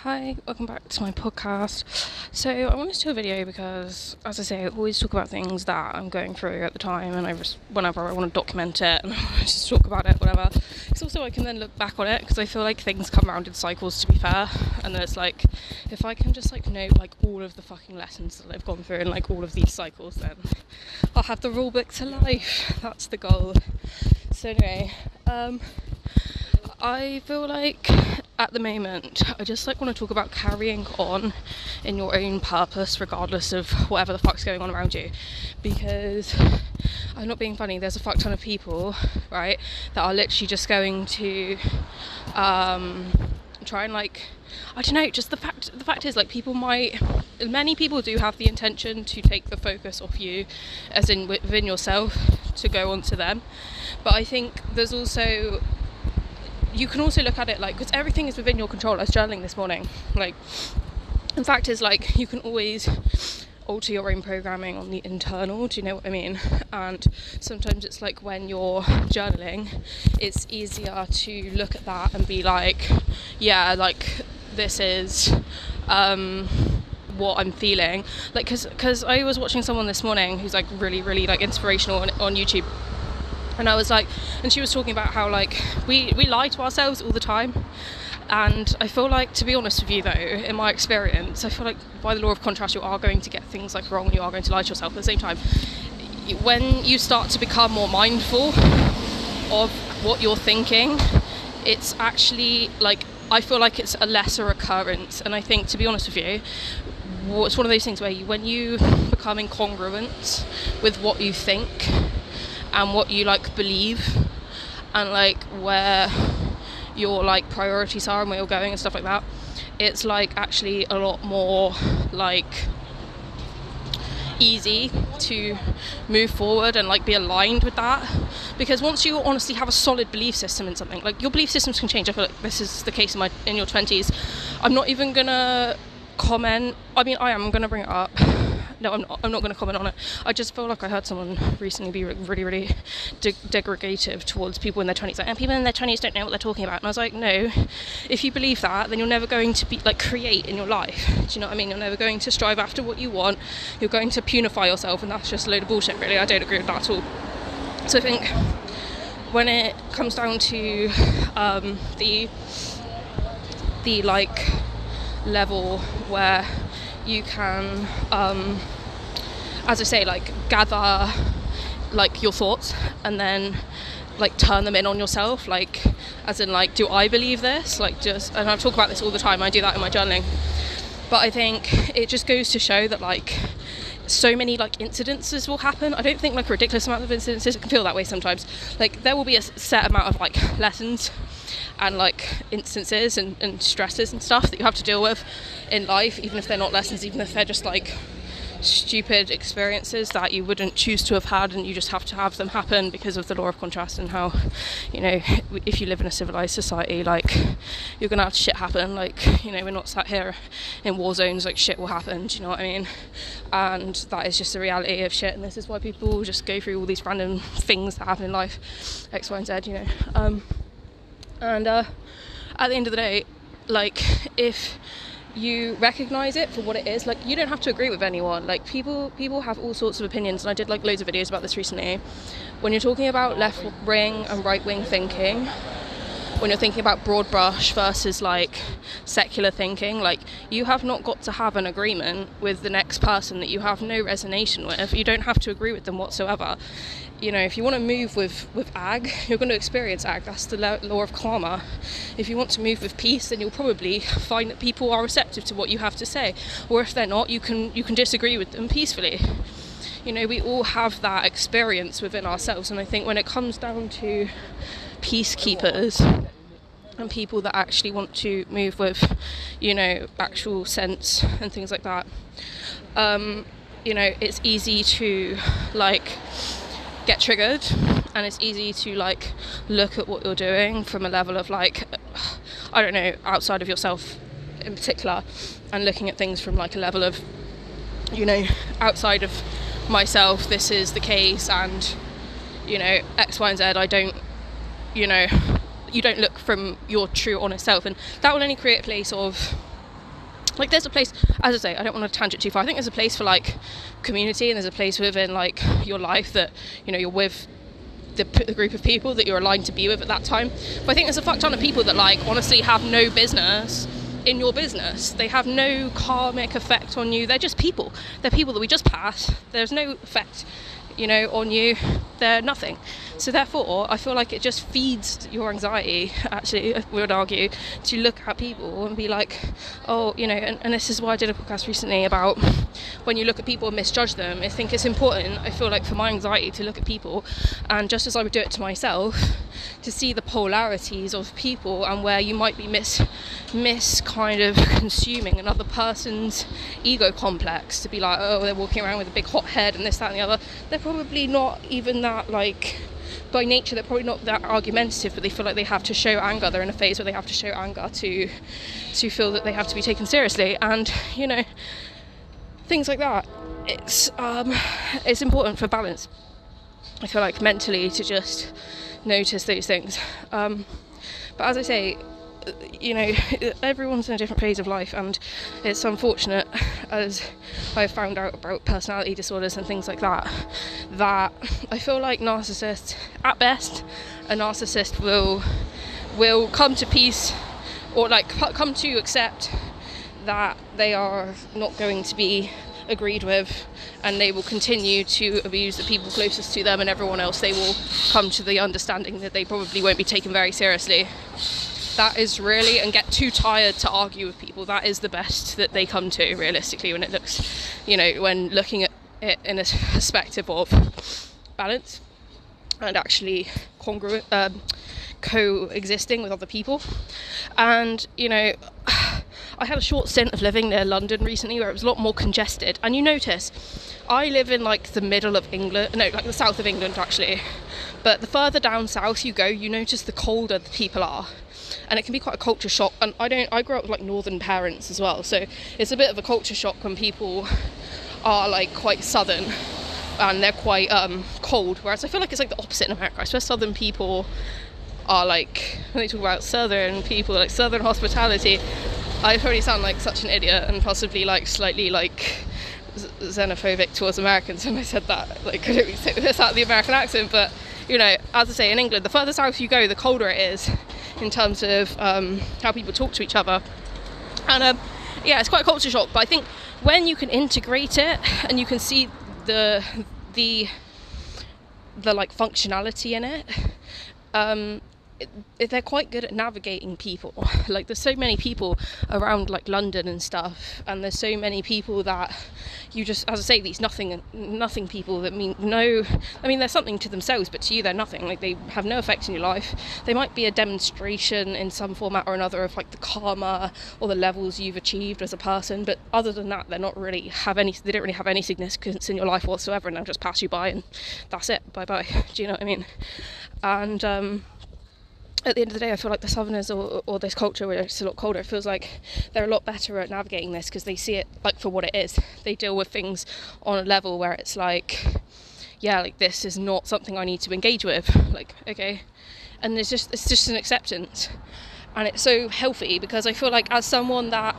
Hi, welcome back to my podcast. So I wanted to do a video because, as I say, I always talk about things that I'm going through at the time, and whenever I want to document it and just talk about it, whatever. It's also I can then look back on it because I feel like things come around in cycles, to be fair. And then it's like, if I can just note all of the fucking lessons that I've gone through in all of these cycles, then I'll have the rule book to life. That's the goal. So anyway, I feel like at the moment I just want to talk about carrying on in your own purpose regardless of whatever the fuck's going on around you, because I'm not being funny, there's a fuck ton of people, right, that are literally just going to try and I don't know, just the fact is many people do have the intention to take the focus off you, as in within yourself, to go on to them. But I think there's also, you can also look at it because everything is within your control. I was journaling this morning. In fact is you can always alter your own programming on the internal, do you know what I mean? And sometimes it's when you're journaling, it's easier to look at that and be this is what I'm feeling. Because I was watching someone this morning who's really, really inspirational on YouTube. And I was and she was talking about how we lie to ourselves all the time. And I feel to be honest with you though, in my experience, I feel by the law of contrast, you are going to get things wrong, you are going to lie to yourself. At the same time, when you start to become more mindful of what you're thinking, it's actually I feel it's a lesser occurrence. And I think, to be honest with you, it's one of those things where when you become incongruent with what you think and what you believe, and where your priorities are and where you're going and stuff like that, it's actually a lot more easy to move forward and be aligned with that. Because once you honestly have a solid belief system in something, your belief systems can change. I feel this is the case in your 20s. I'm not even gonna comment. I mean, I am gonna bring it up. No, I'm not going to comment on it. I just feel I heard someone recently be really, really derogative towards people in their 20s. And people in their 20s don't know what they're talking about. And I was no, if you believe that, then you're never going to be create in your life. Do you know what I mean? You're never going to strive after what you want. You're going to punify yourself, and that's just a load of bullshit, really. I don't agree with that at all. So I think when it comes down to the level where you can as I say gather your thoughts and then turn them in on yourself, as in do I believe this, and I talk about this all the time, I do that in my journaling. But I think it just goes to show that so many incidences will happen. I don't think a ridiculous amount of incidences. It can feel that way sometimes. There will be a set amount of lessons and instances and stresses and stuff that you have to deal with in life, even if they're not lessons, even if they're just stupid experiences that you wouldn't choose to have had, and you just have to have them happen because of the law of contrast and how, if you live in a civilized society, you're gonna have shit happen. We're not sat here in war zones, shit will happen, do you know what I mean? And that is just the reality of shit, and this is why people just go through all these random things that happen in life, X, Y, and Z, and at the end of the day, if you recognise it for what it is, you don't have to agree with anyone. People have all sorts of opinions, and I did loads of videos about this recently. When you're talking about left wing and right wing thinking, when you're thinking about broad brush versus secular thinking, you have not got to have an agreement with the next person that you have no resonation with. You don't have to agree with them whatsoever. If you want to move with ag, you're going to experience ag. That's the law of karma. If you want to move with peace, then you'll probably find that people are receptive to what you have to say. Or if they're not, you can disagree with them peacefully. We all have that experience within ourselves. And I think when it comes down to peacekeepers and people that actually want to move with, actual sense and things like that, it's easy to get triggered, and it's easy to look at what you're doing from a level of I don't know, outside of yourself in particular, and looking at things from a level of outside of myself, this is the case, and X, Y, and Z. I don't you don't look from your true honest self, and that will only create a place of like there's a place, as I say, I don't want to tangent too far. I think there's a place for like community, and there's a place within like your life that, you know, you're with the group of people that you're aligned to be with at that time. But I think there's a fuck ton of people that like honestly have no business in your business. They have no karmic effect on you. They're just people. They're people that we just pass. There's no effect, you know, on you. They're nothing. So therefore, I feel like it just feeds your anxiety, actually, we would argue, to look at people and be like, oh, you know, and this is why I did a podcast recently about when you look at people and misjudge them. I think it's important, I feel like, for my anxiety to look at people, and just as I would do it to myself, to see the polarities of people and where you might be miss kind of consuming another person's ego complex, to be like, oh, they're walking around with a big hot head and this, that and the other. They're probably not even that, like, by nature they're probably not that argumentative, but they feel like they have to show anger. They're in a phase where they have to show anger to feel that they have to be taken seriously, and, you know, things like that. It's important for balance, I feel like, mentally, to just notice those things. But as I say, you know, everyone's in a different phase of life, and it's unfortunate, as I've found out about personality disorders and things like that, that I feel like narcissists, at best, a narcissist will come to peace, or like come to accept that they are not going to be agreed with, and they will continue to abuse the people closest to them, and everyone else they will come to the understanding that they probably won't be taken very seriously. That is really, and get too tired to argue with people, that is the best that they come to, realistically, when it looks, you know, when looking at it in a perspective of balance and actually congruent, coexisting with other people. And, you know, I had a short stint of living near London recently where it was a lot more congested, and you notice, I live in like the middle of England, no, like the south of England actually, but the further down south you go, you notice the colder the people are. And it can be quite a culture shock, and I grew up with like northern parents as well, so it's a bit of a culture shock when people are like quite southern and they're quite cold, whereas I feel like it's like the opposite in America. I swear southern people are like, when they talk about southern people, like southern hospitality, I probably sound like such an idiot and possibly like slightly like xenophobic towards Americans when I said that. Like, I don't really say this out of the American accent, but, you know, as I say, in England, the further south you go, the colder it is in terms of how people talk to each other. And yeah, it's quite a culture shock, but I think when you can integrate it and you can see the like functionality in it, they're quite good at navigating people. Like, there's so many people around like London and stuff, and there's so many people that you just, as I say, these nothing people that mean no, I mean, they're something to themselves, but to you they're nothing. Like, they have no effect in your life. They might be a demonstration in some format or another of like the karma or the levels you've achieved as a person, but other than that, they don't really have any significance in your life whatsoever, and they'll just pass you by and that's it, bye bye. Do you know what I mean? And at the end of the day, I feel like the Southerners or this culture where it's a lot colder, it feels like they're a lot better at navigating this because they see it like for what it is. They deal with things on a level where it's like, yeah, like this is not something I need to engage with. Like, okay. And it's just an acceptance. And it's so healthy because I feel like, as someone that,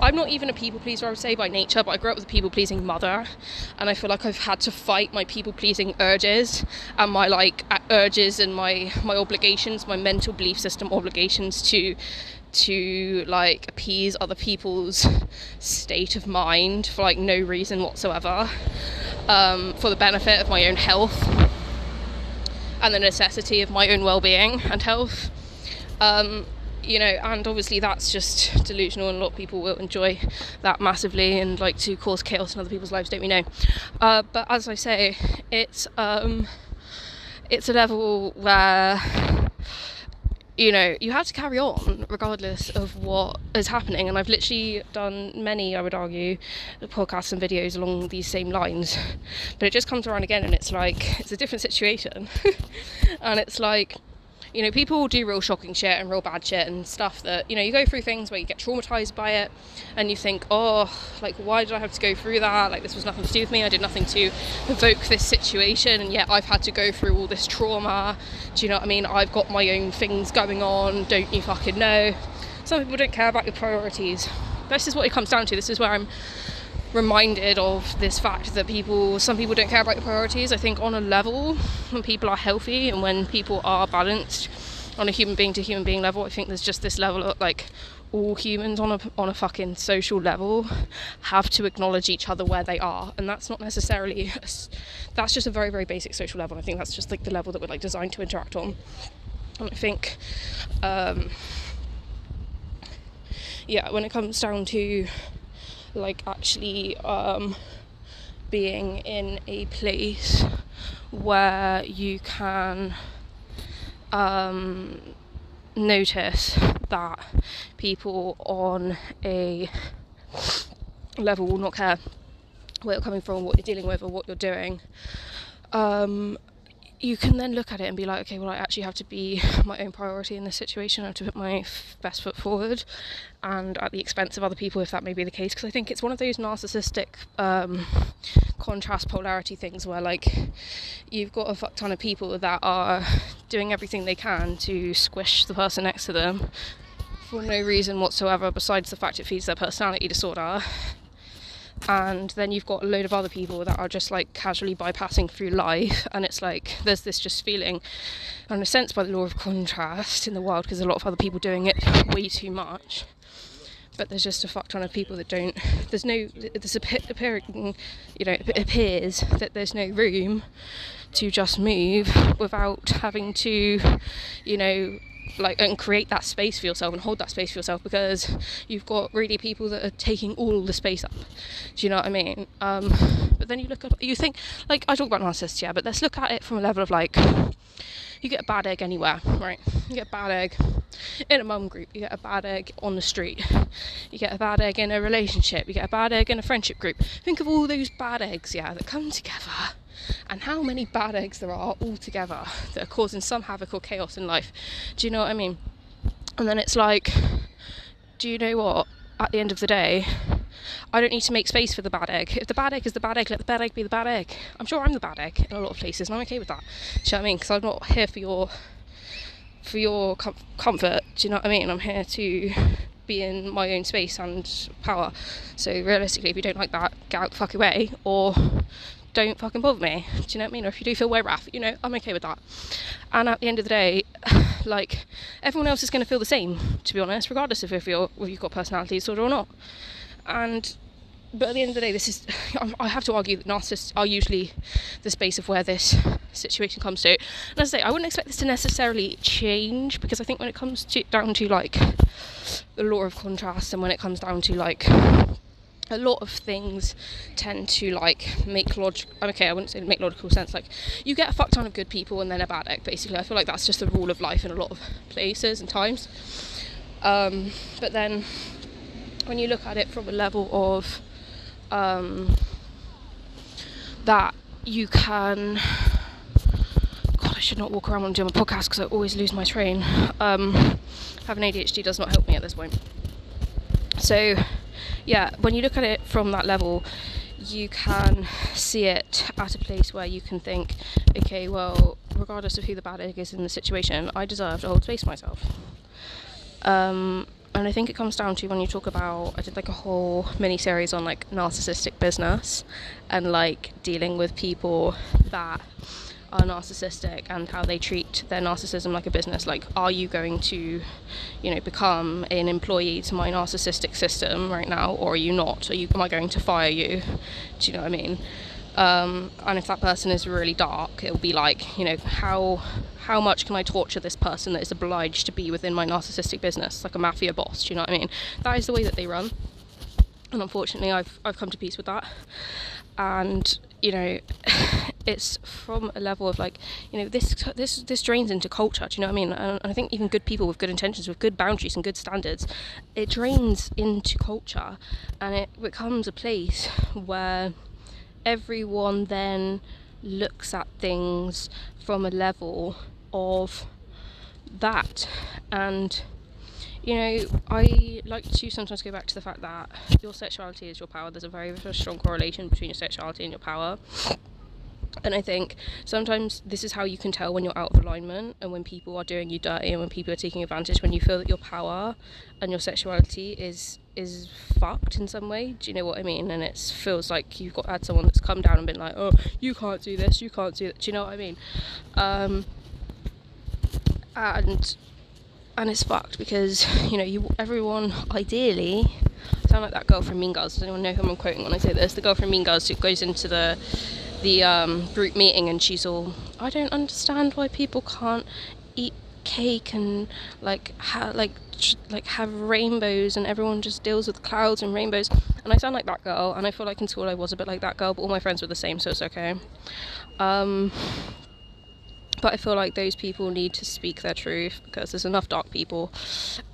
I'm not even a people pleaser, I would say, by nature, but I grew up with a people pleasing mother, and I feel like I've had to fight my people pleasing urges and my like urges and my obligations, my mental belief system obligations to like appease other people's state of mind for like no reason whatsoever, for the benefit of my own health and the necessity of my own well-being and health. You know, and obviously that's just delusional, and a lot of people will enjoy that massively and like to cause chaos in other people's lives, don't we know? But as I say, it's a level where, you know, you have to carry on regardless of what is happening. And I've literally done many, I would argue, podcasts and videos along these same lines, but it just comes around again, and it's like, it's a different situation. And it's like, you know, people do real shocking shit and real bad shit and stuff that, you know, you go through things where you get traumatized by it and you think, oh, like, why did I have to go through that? Like, this was nothing to do with me. I did nothing to provoke this situation, and yet I've had to go through all this trauma. Do you know what I mean? I've got my own things going on. Don't you fucking know? Some people don't care about your priorities. this is what it comes down to. This is where I'm reminded of this fact that some people don't care about your priorities. I think on a level, when people are healthy and when people are balanced on a human being to human being level, I think there's just this level of like, all humans on a fucking social level have to acknowledge each other where they are, and that's not necessarily that's just a very, very basic social level. I think that's just like the level that we're like designed to interact on. And I think when it comes down to like actually being in a place where you can notice that people on a level will not care where you're coming from, what you're dealing with, or what you're doing, you can then look at it and be like, okay, well, I actually have to be my own priority in this situation. I have to put my best foot forward, and at the expense of other people, if that may be the case. Because I think it's one of those narcissistic contrast polarity things where, like, you've got a fuck ton of people that are doing everything they can to squish the person next to them for no reason whatsoever besides the fact it feeds their personality disorder. And then you've got a load of other people that are just like casually bypassing through life, and it's like there's this just feeling, in a sense, by the law of contrast in the world, because a lot of other people doing it way too much, but there's just a fuck ton of people that don't, it appears that there's no room to just move without having to, and create that space for yourself and hold that space for yourself, because you've got really people that are taking all the space up. Do you know what I mean? But then you think, like, I talk about narcissists, but let's look at it from a level of like, you get a bad egg anywhere, right? You get a bad egg in a mum group, you get a bad egg on the street, you get a bad egg in a relationship, you get a bad egg in a friendship group. Think of all those bad eggs, that come together, and how many bad eggs there are all together that are causing some havoc or chaos in life. Do you know what I mean? And then it's like, do you know what? At the end of the day, I don't need to make space for the bad egg. If the bad egg is the bad egg, let the bad egg be the bad egg. I'm sure I'm the bad egg in a lot of places, and I'm okay with that. Do you know what I mean? Because I'm not here for your comfort. Do you know what I mean? I'm here to be in my own space and power. So realistically, if you don't like that, get out the fuck away, or don't fucking bother me. Do you know what I mean? Or if you do feel way rough, I'm okay with that. And at the end of the day, like, everyone else is going to feel the same, to be honest, regardless of if you've got personality disorder or not. But at the end of the day, I have to argue that narcissists are usually the space of where this situation comes to. And as I say, I wouldn't expect this to necessarily change, because I think when it comes down to like the law of contrast, and when it comes down to like a lot of things tend to like make I wouldn't say make logical sense. Like, you get a fuck ton of good people and then a bad egg, basically. I feel like that's just the rule of life in a lot of places and times. But then when you look at it from a level of that you can, God, I should not walk around when I'm doing my podcast because I always lose my train. Having ADHD does not help me at this point. So when you look at it from that level, you can see it at a place where you can think, okay, well, regardless of who the bad egg is in the situation, I deserve to hold space for myself. And I think it comes down to, when you talk about, I did like a whole mini series on like narcissistic business and like dealing with people that are narcissistic and how they treat their narcissism like a business. Like, are you going to, become an employee to my narcissistic system right now, or are you not? Am I going to fire you? Do you know what I mean? And if that person is really dark, it'll be like, how much can I torture this person that is obliged to be within my narcissistic business, like a mafia boss? Do you know what I mean? That is the way that they run, and unfortunately I've come to peace with that. And it's from a level of like, this drains into culture. Do you know what I mean? And I think even good people with good intentions, with good boundaries and good standards, it drains into culture, and it becomes a place where everyone then looks at things from a level of that. And I like to sometimes go back to the fact that your sexuality is your power. There's a very, very strong correlation between your sexuality and your power. And I think sometimes this is how you can tell when you're out of alignment and when people are doing you dirty and when people are taking advantage, when you feel that your power and your sexuality is fucked in some way. Do you know what I mean? And it feels like you've had someone that's come down and been like, oh, you can't do this, you can't do that. Do you know what I mean? And it's fucked because, you know, everyone ideally, I sound like that girl from Mean Girls. Does anyone know who I'm quoting when I say this? The girl from Mean Girls who goes into the group meeting and she's all, I don't understand why people can't eat cake and have rainbows, and everyone just deals with clouds and rainbows. And I sound like that girl, and I feel like in school I was a bit like that girl, but all my friends were the same, so it's okay. But I feel like those people need to speak their truth because there's enough dark people,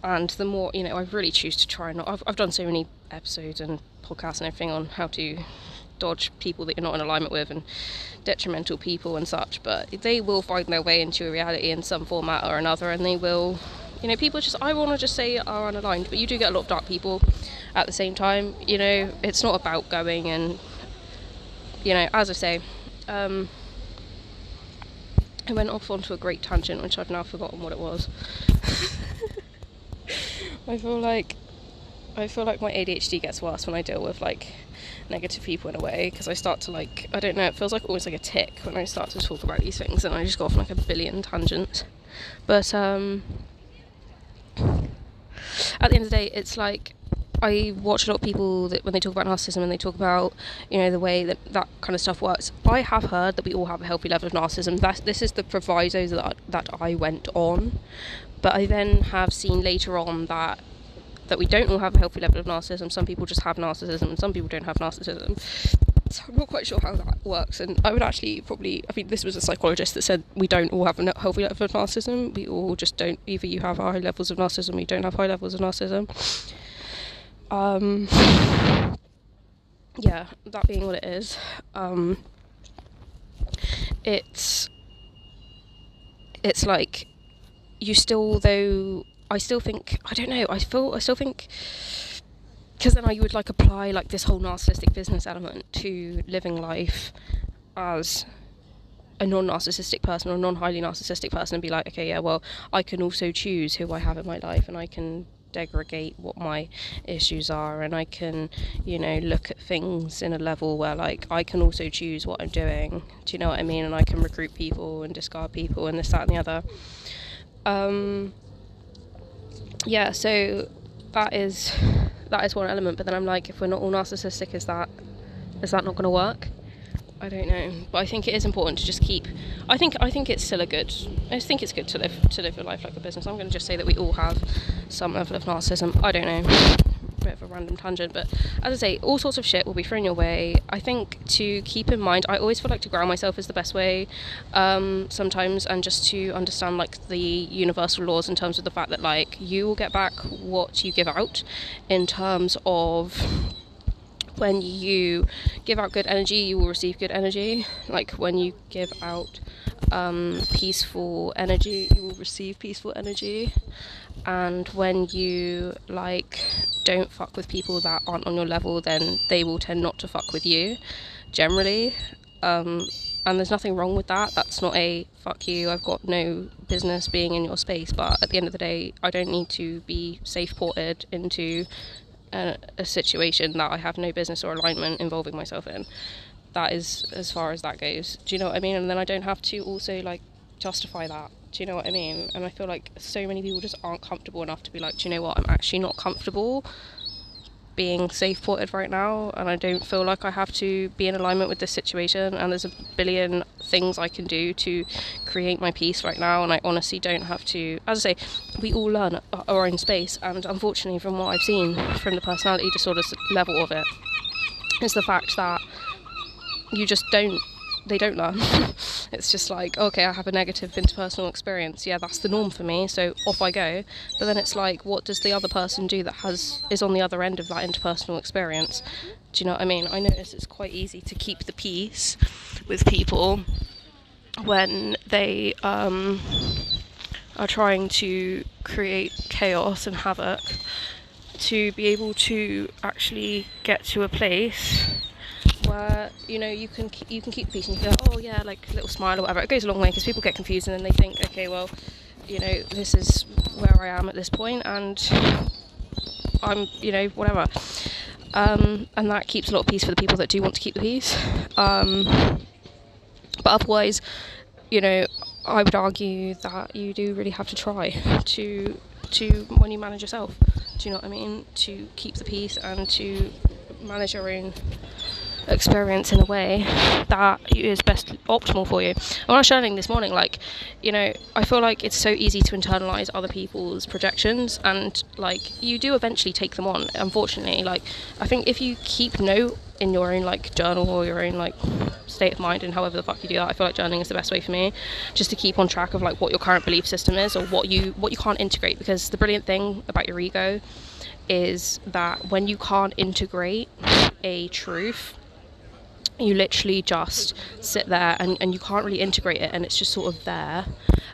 and the more, you know, I really choose to try not. I've done so many episodes and podcasts and everything on how to dodge people that you're not in alignment with and detrimental people and such, but they will find their way into a reality in some format or another, and they will, you know, people just, I want to just say, are unaligned, but you do get a lot of dark people at the same time. You know, it's not about going and, you know, as I say, I went off onto a great tangent which I've now forgotten what it was. I feel like my ADHD gets worse when I deal with like negative people in a way, because I start to like, I don't know, it feels like almost like a tick when I start to talk about these things, and I just go off on like a billion tangents. But at the end of the day, it's like, I watch a lot of people that when they talk about narcissism and they talk about, you know, the way that kind of stuff works, I have heard that we all have a healthy level of narcissism. This is the provisos that I went on, but I then have seen later on that we don't all have a healthy level of narcissism. Some people just have narcissism and some people don't have narcissism. So I'm not quite sure how that works, and I would actually probably, I think this was a psychologist that said we don't all have a healthy level of narcissism. We all just don't. Either you have high levels of narcissism or you don't have high levels of narcissism. Yeah, that being what it is, it's like you still, though, I still think, I don't know, I still think, because then I would like apply like this whole narcissistic business element to living life as a non-narcissistic person or a non-highly narcissistic person, and be like, okay, yeah, well, I can also choose who I have in my life, and I can segregate what my issues are, and I can, you know, look at things in a level where like I can also choose what I'm doing. Do you know what I mean? And I can recruit people and discard people and this, that and the other. Yeah, so that is one element, but then I'm like, if we're not all narcissistic, is that not going to work? I don't know, but I think it is important to just keep. I think it's still I just think it's good to live your life like a business. I'm going to just say that we all have some level of narcissism. I don't know, bit of a random tangent, but as I say, all sorts of shit will be thrown your way. I think to keep in mind, I always feel like to ground myself is the best way sometimes, and just to understand like the universal laws in terms of the fact that like you will get back what you give out, in terms of when you give out good energy, you will receive good energy. Like when you give out peaceful energy, you will receive peaceful energy. And when you like don't fuck with people that aren't on your level, then they will tend not to fuck with you generally. And there's nothing wrong with that. That's not a fuck you, I've got no business being in your space. But at the end of the day, I don't need to be safe ported into a situation that I have no business or alignment involving myself in. That is as far as that goes. Do you know what I mean? And then I don't have to also like justify that. Do you know what I mean? And I feel like so many people just aren't comfortable enough to be like, do you know what, I'm actually not comfortable being safe ported right now, and I don't feel like I have to be in alignment with this situation, and there's a billion things I can do to create my peace right now, and I honestly don't have to. As I say, we all learn at our own space, and unfortunately from what I've seen from the personality disorders level of it, is the fact that you just they don't learn. It's just like, okay, I have a negative interpersonal experience, yeah, that's the norm for me, so off I go. But then it's like, what does the other person do that is on the other end of that interpersonal experience? Do you know what I mean? I notice it's quite easy to keep the peace with people when they are trying to create chaos and havoc, to be able to actually get to a place where you know, you can keep the peace, and you go, oh yeah, like a little smile or whatever. It goes a long way, because people get confused and then they think, okay, well, you know, this is where I am at this point, and I'm, you know, whatever. And that keeps a lot of peace for the people that do want to keep the peace. But otherwise, you know, I would argue that you do really have to try to when you manage yourself, do you know what I mean, to keep the peace and to manage your own experience in a way that is best optimal for you. And when I was journaling this morning, like, you know, I feel like it's so easy to internalize other people's projections, and like you do eventually take them on, unfortunately. Like, I think if you keep note in your own like journal or your own like state of mind, and however the fuck you do that, I feel like journaling is the best way for me, just to keep on track of like what your current belief system is, or what you can't integrate. Because the brilliant thing about your ego is that when you can't integrate a truth, you literally just sit there and you can't really integrate it, and it's just sort of there,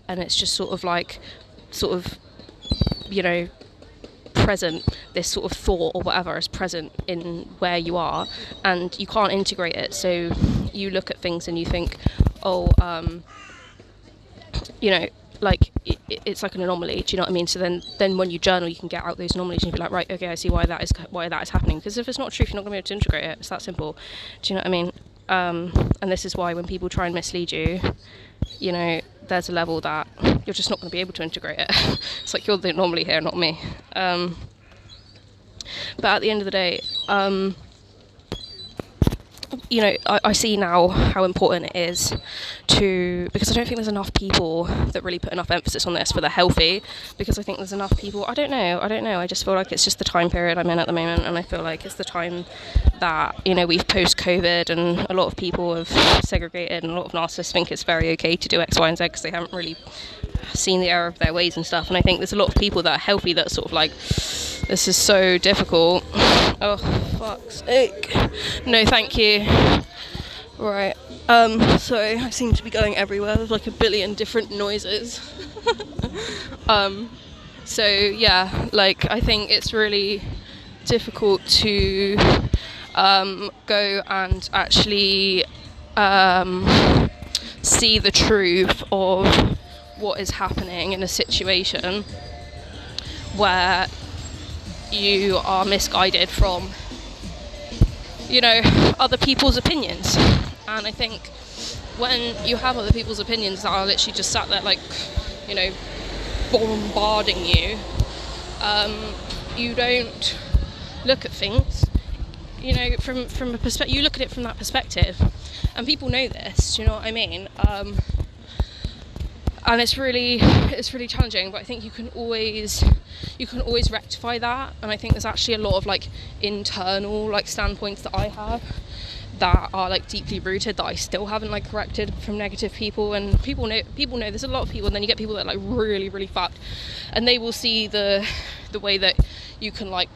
and it's just sort of you know, present. This sort of thought or whatever is present in where you are, and you can't integrate it. So you look at things and you think, oh, you know, like it's like an anomaly, do you know what I mean? So then when you journal, you can get out those anomalies and you be like, right, okay, I see why that is happening. Because if it's not truth, you're not going to be able to integrate it. It's that simple, do you know what I mean? And this is why when people try and mislead you, you know, there's a level that you're just not going to be able to integrate it. It's like you're the anomaly here, not me. But at the end of the day, you know, I see now how important it is because I don't think there's enough people that really put enough emphasis on this for the healthy, because I think there's enough people, I don't know, I just feel like it's just the time period I'm in at the moment, and I feel like it's the time that, you know, we've post-COVID, and a lot of people have segregated, and a lot of narcissists think it's very okay to do X, Y and Z because they haven't really seen the error of their ways and stuff. And I think there's a lot of people that are healthy that are sort of like, this is so difficult. Oh, fuck's sake. No, thank you. Right. Sorry, I seem to be going everywhere. There's like a billion different noises. So yeah, like I think it's really difficult to go and actually see the truth of what is happening in a situation where you are misguided from, you know, other people's opinions. And I think when you have other people's opinions that are literally just sat there like, you know, bombarding you, you don't look at things, you know, from a perspective. You look at it from that perspective, and people know this, do you know what I mean? And it's really challenging, but I think you can always rectify that. And I think there's actually a lot of like internal like standpoints that I have that are like deeply rooted that I still haven't like corrected from negative people. And people know there's a lot of people, and then you get people that are like really fucked, and they will see the way that you can like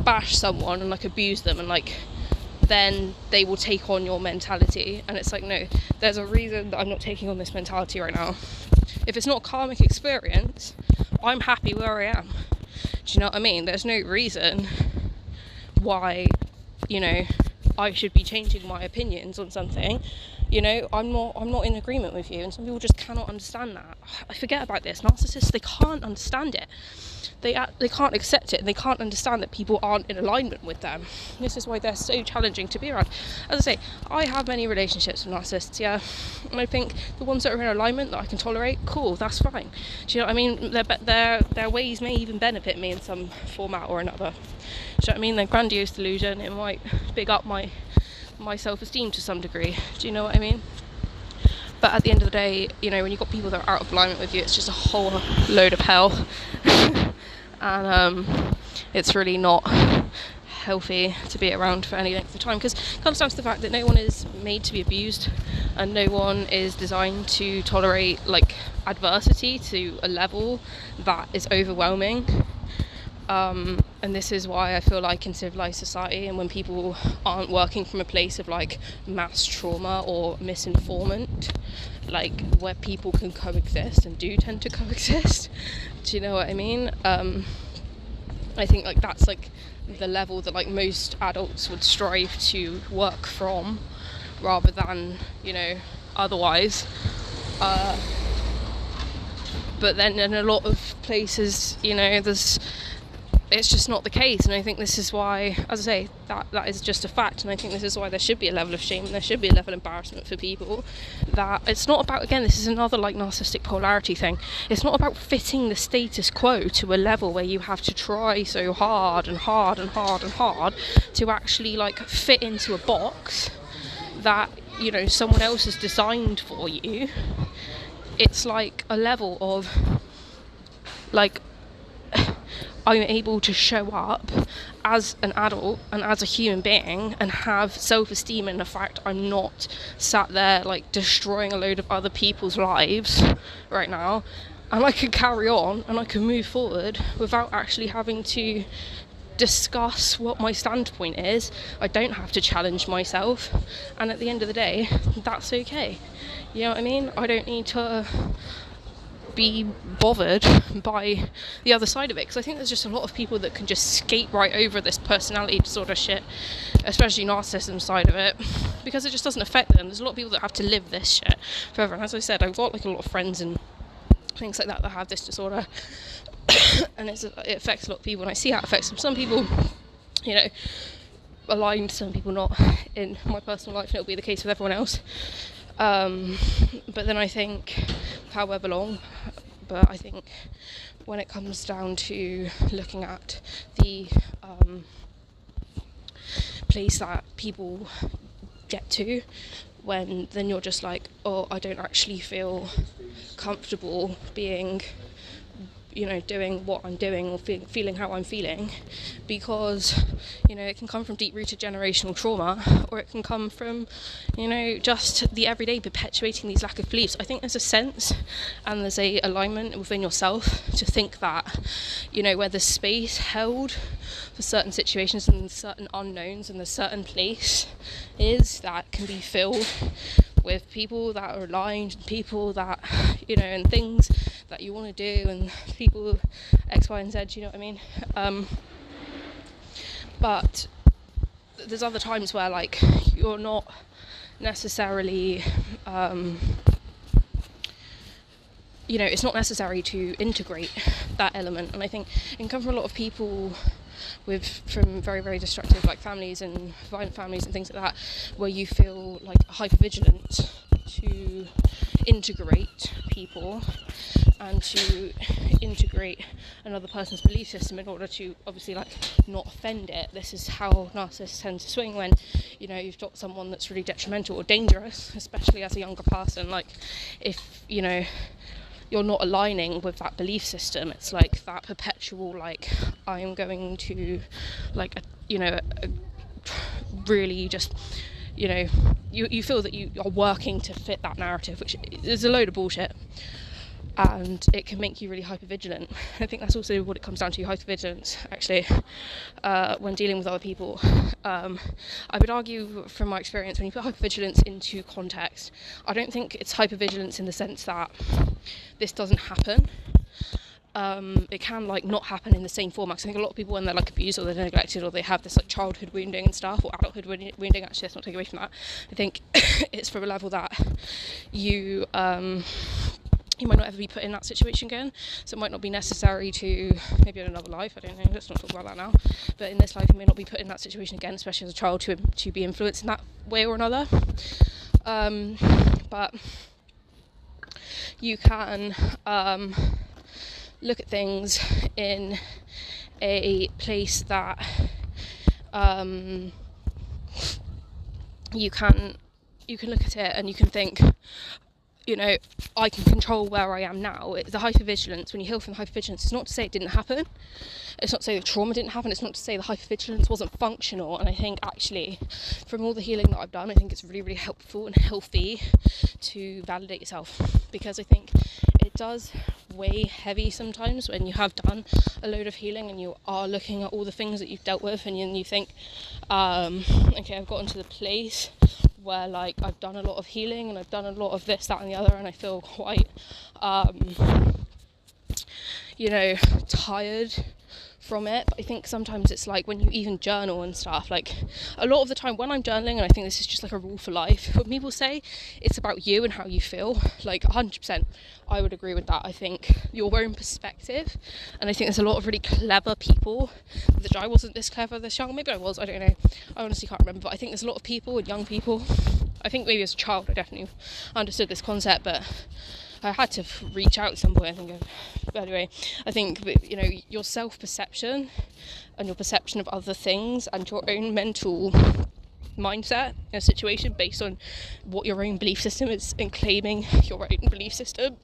bash someone and like abuse them, and like then they will take on your mentality. And it's like, no, there's a reason that I'm not taking on this mentality right now. If it's not a karmic experience, I'm happy where I am. Do you know what I mean? There's no reason why, you know, I should be changing my opinions on something. You know, I'm not in agreement with you, and some people just cannot understand that. I forget about this. Narcissists, they can't understand it. They can't accept it, and they can't understand that people aren't in alignment with them. This is why they're so challenging to be around. As I say, I have many relationships with narcissists, yeah, and I think the ones that are in alignment that I can tolerate, cool, that's fine. Do you know what I mean? Their ways may even benefit me in some format or another. Do you know what I mean? Their grandiose delusion, it might big up my self-esteem to some degree. Do you know what I mean? But at the end of the day, you know, when you've got people that are out of alignment with you, it's just a whole load of hell. And it's really not healthy to be around for any length of time, because it comes down to the fact that no one is made to be abused, and no one is designed to tolerate like adversity to a level that is overwhelming. And this is why I feel like in civilized society, and when people aren't working from a place of like mass trauma or misinformation, like where people can coexist and do tend to coexist, do you know what I mean? I think like that's like the level that like most adults would strive to work from, rather than, otherwise. But then in a lot of places, it's just not the case, and I think this is why, as I say, that is just a fact, and I think this is why there should be a level of shame and there should be a level of embarrassment for people. That it's not about, again, this is another narcissistic polarity thing, it's not about fitting the status quo to a level where you have to try so hard and hard and hard and hard to actually fit into a box that someone else has designed for you. It's a level of I'm able to show up as an adult and as a human being and have self-esteem in the fact I'm not sat there destroying a load of other people's lives right now, and I can carry on and I can move forward without actually having to discuss what my standpoint is. I don't have to challenge myself, and at the end of the day, that's okay. You know what I mean? I don't need to be bothered by the other side of it, because I think there's just a lot of people that can just skate right over this personality disorder shit, especially narcissism side of it, because it just doesn't affect them. There's a lot of people that have to live this shit forever, and as I said, I've got a lot of friends and things like that have this disorder and it affects a lot of people, and I see how it affects them. Some people, aligned, some people not. In my personal life, and it'll be the case with everyone else. But then I think, however long, but I think when it comes down to looking at the place that people get to, when then you're just oh, I don't actually feel comfortable being, doing what I'm doing or feeling how I'm feeling, because, it can come from deep-rooted generational trauma, or it can come from, just the everyday perpetuating these lack of beliefs. I think there's a sense and there's a alignment within yourself to think that, where there's space held for certain situations and certain unknowns, and there's certain place is that can be filled with people that are aligned, and people that, and things that you want to do, and people X, Y, and Z, you know what I mean? But there's other times where you're not necessarily it's not necessary to integrate that element, and I think it can come from a lot of people from very, very destructive families and violent families and things like that, where you feel hypervigilant to integrate people and to integrate another person's belief system in order to obviously not offend it. This is how narcissists tend to swing when you've got someone that's really detrimental or dangerous, especially as a younger person. If you're not aligning with that belief system, it's that perpetual I am going to really just you feel that you are working to fit that narrative, which is a load of bullshit, and it can make you really hypervigilant. I think that's also what it comes down to, hypervigilance, actually, when dealing with other people. I would argue from my experience, when you put hypervigilance into context, I don't think it's hypervigilance in the sense that this doesn't happen. It can not happen in the same format. I think a lot of people, when they're abused or they're neglected or they have this childhood wounding and stuff, or adulthood wounding, actually let's not take away from that, I think it's from a level that you might not ever be put in that situation again, so it might not be necessary to, maybe in another life, I don't know, let's not talk about that now, but in this life you may not be put in that situation again, especially as a child, to be influenced in that way or another. But you can look at things in a place that you can look at it and you can think, I can control where I am now. The hypervigilance, when you heal from the hypervigilance, it's not to say it didn't happen. It's not to say the trauma didn't happen. It's not to say the hypervigilance wasn't functional. And I think actually, from all the healing that I've done, I think it's really, really helpful and healthy to validate yourself, because I think it does weigh heavy sometimes when you have done a load of healing and you are looking at all the things that you've dealt with, and you think, okay, I've gotten to the place where I've done a lot of healing and I've done a lot of this, that and the other, and I feel quite tired from it. But I think sometimes it's like when you even journal and stuff, like a lot of the time when I'm journaling, and I think this is just like a rule for life, when people say it's about you and how you feel, like 100% I would agree with that. I think your own perspective, and I think there's a lot of really clever people, which I wasn't this clever this young, maybe I was, I don't know, I honestly can't remember, but I think there's a lot of people and young people, I think maybe as a child I definitely understood this concept, but I had to reach out at some point, I think. But anyway, I think, you know, your self-perception and your perception of other things and your own mental mindset in a situation based on what your own belief system is, and claiming your own belief system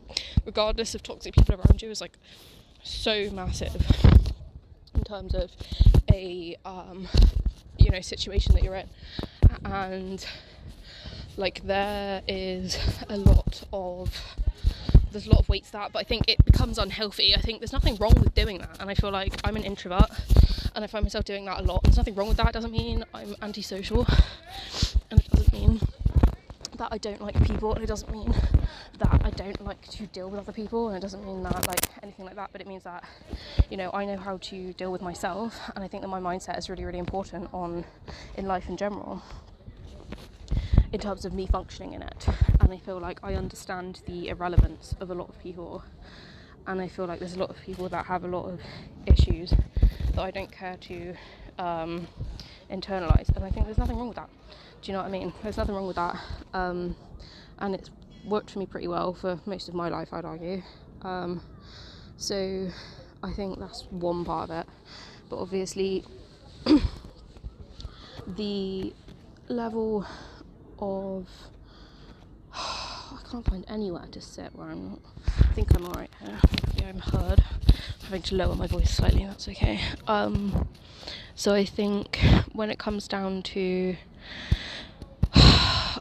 regardless of toxic people around you, is like so massive in terms of a you know, situation that you're in. And like there's a lot of weight to that, but I think it becomes unhealthy. I think there's nothing wrong with doing that, and I feel like I'm an introvert and I find myself doing that a lot. There's nothing wrong with that. It doesn't mean I'm antisocial, and it doesn't mean that I don't like people, and it doesn't mean that I don't like to deal with other people, and it doesn't mean that like anything like that, but it means that, you know, I know how to deal with myself, and I think that my mindset is really, really important in life in general, in terms of me functioning in it. And I feel like I understand the irrelevance of a lot of people, and I feel like there's a lot of people that have a lot of issues that I don't care to internalize, and I think there's nothing wrong with that. Do you know what I mean? There's nothing wrong with that, and it's worked for me pretty well for most of my life, I'd argue. So I think that's one part of it, but obviously the level of I can't find anywhere to sit where I'm not. I think I'm alright here. Hopefully I'm heard. I'm having to lower my voice slightly, that's okay. So I think when it comes down to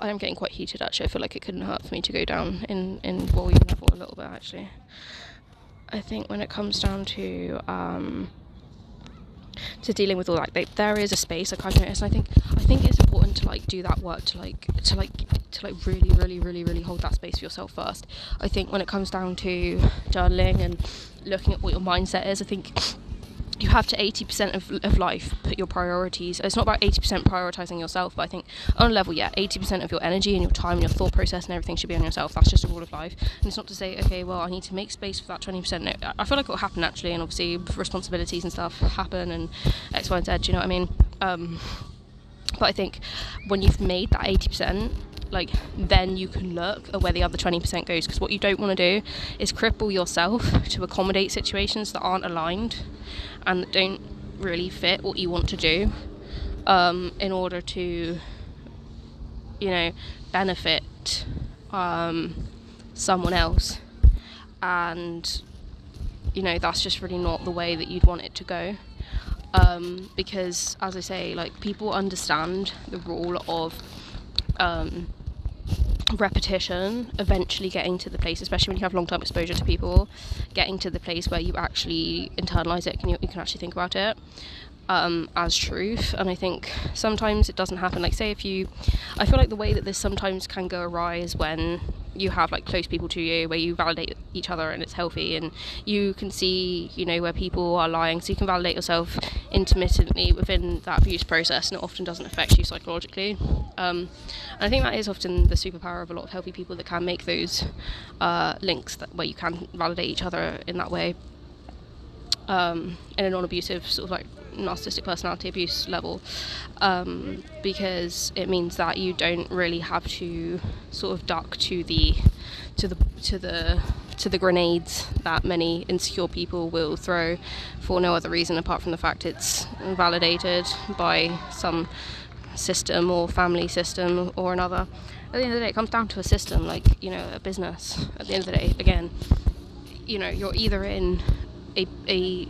I am getting quite heated actually. I feel like it couldn't hurt for me to go down in volume level a little bit actually. I think when it comes down to dealing with all that, there is a space, like I've noticed, and I think it's important to like do that work to really hold that space for yourself first. I think when it comes down to journaling and looking at what your mindset is, I think you have to 80% of life put your priorities. It's not about 80% prioritizing yourself, but I think on a level, 80% of your energy and your time and your thought process and everything should be on yourself. That's just a rule of life. And it's not to say, okay, well, I need to make space for that 20%. No, I feel like it will happen naturally, and obviously responsibilities and stuff happen and X, Y, and Z, do you know what I mean? But I think when you've made that 80%, like then you can look at where the other 20% goes, because what you don't want to do is cripple yourself to accommodate situations that aren't aligned and that don't really fit what you want to do, in order to, you know, benefit someone else. And, you know, that's just really not the way that you'd want it to go. Because, as I say, like, people understand the rule of repetition eventually getting to the place, especially when you have long-term exposure to people, getting to the place where you actually internalize it, you can actually think about it as truth. And I think sometimes it doesn't happen. Like, say I feel like the way that this sometimes can go awry is when you have like close people to you where you validate each other and it's healthy, and you can see, you know, where people are lying, so you can validate yourself intermittently within that abuse process, and it often doesn't affect you psychologically. And I think that is often the superpower of a lot of healthy people, that can make those links where you can validate each other in that way, in a non-abusive sort of like narcissistic personality abuse level, because it means that you don't really have to sort of duck to the grenades that many insecure people will throw for no other reason apart from the fact it's validated by some system or family system or another. At the end of the day, it comes down to a system, like, you know, a business. At the end of the day, again, you know, you're either in a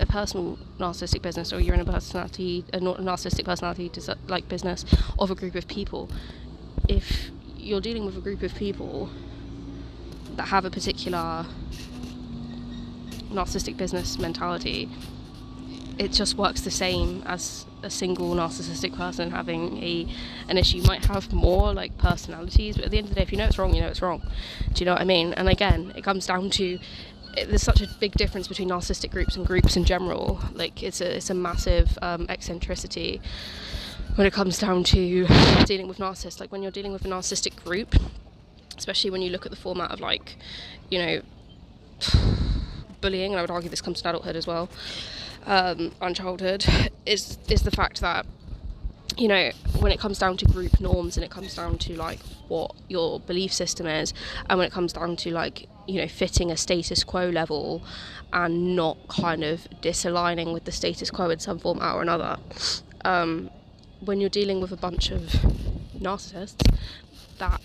personal narcissistic business, or you're in a narcissistic personality like business of a group of people. If you're dealing with a group of people that have a particular narcissistic business mentality, it just works the same as a single narcissistic person having an issue. You might have more like personalities, but at the end of the day, if you know it's wrong, you know it's wrong. Do you know what I mean? And again, it comes down to, there's such a big difference between narcissistic groups and groups in general. Like it's a massive eccentricity when it comes down to dealing with narcissists. Like when you're dealing with a narcissistic group, especially when you look at the format of like, you know, bullying, and I would argue this comes to adulthood as well, and childhood, is the fact that, you know, when it comes down to group norms and it comes down to like what your belief system is, and when it comes down to like, you know, fitting a status quo level and not kind of disaligning with the status quo in some format or another, when you're dealing with a bunch of narcissists, that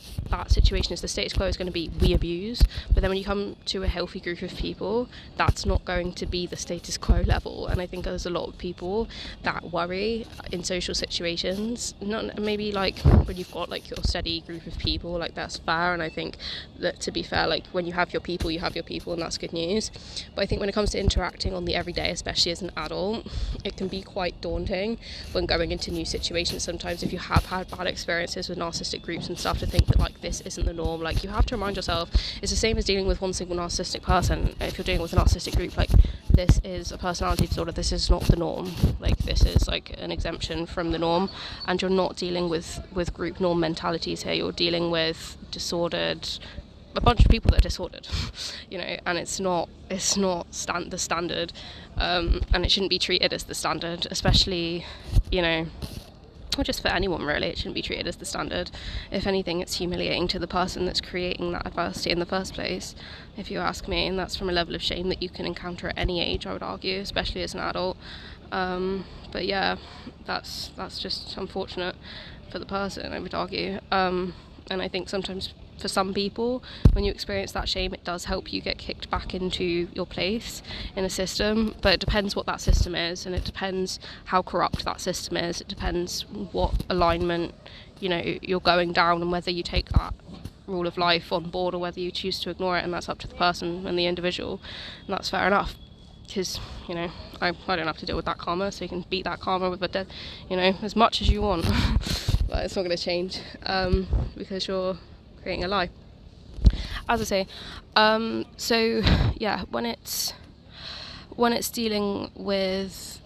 situation is the status quo is going to be we abuse, but then when you come to a healthy group of people, that's not going to be the status quo level. And I think there's a lot of people that worry in social situations, not maybe like when you've got like your steady group of people, like that's fair, and I think that, to be fair, like when you have your people, and that's good news. But I think when it comes to interacting on the everyday, especially as an adult, it can be quite daunting when going into new situations sometimes, if you have had bad experiences with narcissistic groups and stuff, to think that like this isn't the norm. Like you have to remind yourself, it's the same as dealing with one single narcissistic person. If you're dealing with a narcissistic group, like this is a personality disorder, this is not the norm. Like this is like an exemption from the norm, and you're not dealing with group norm mentalities here. You're dealing with a bunch of people that are disordered, you know, and it's not the standard, and it shouldn't be treated as the standard, especially, you know, or just for anyone really. It shouldn't be treated as the standard. If anything, it's humiliating to the person that's creating that adversity in the first place, if you ask me, and that's from a level of shame that you can encounter at any age, I would argue, especially as an adult. But yeah, that's just unfortunate for the person, I would argue. And I think sometimes for some people, when you experience that shame, it does help you get kicked back into your place in a system. But it depends what that system is, and it depends how corrupt that system is. It depends what alignment, you know, you're going down, and whether you take that rule of life on board or whether you choose to ignore it. And that's up to the person and the individual, and that's fair enough, because, you know, I don't have to deal with that karma, so you can beat that karma with you know, as much as you want. But it's not going to change, because you're creating a lie, as I say. So yeah, when it's dealing with